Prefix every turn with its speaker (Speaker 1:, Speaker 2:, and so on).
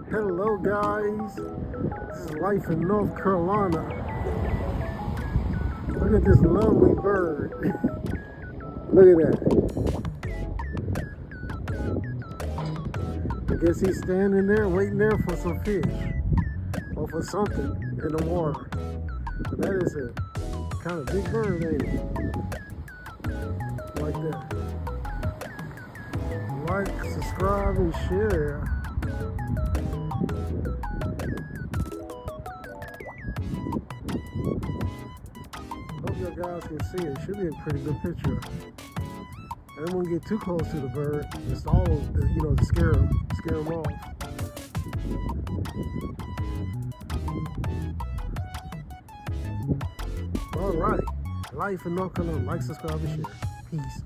Speaker 1: Hello guys, this is life in North Carolina. Look at this lovely bird. Look at that. I guess he's standing there waiting there for some fish or for something in the water. But that is a kind of big bird, ain't it? Like that. Like, subscribe, and share. Hope you guys can see it. Should be a pretty good picture. I don't want to get too close to the bird. It's all, to scare him off. All right. Life in North Carolina. Like, subscribe, and share. Peace.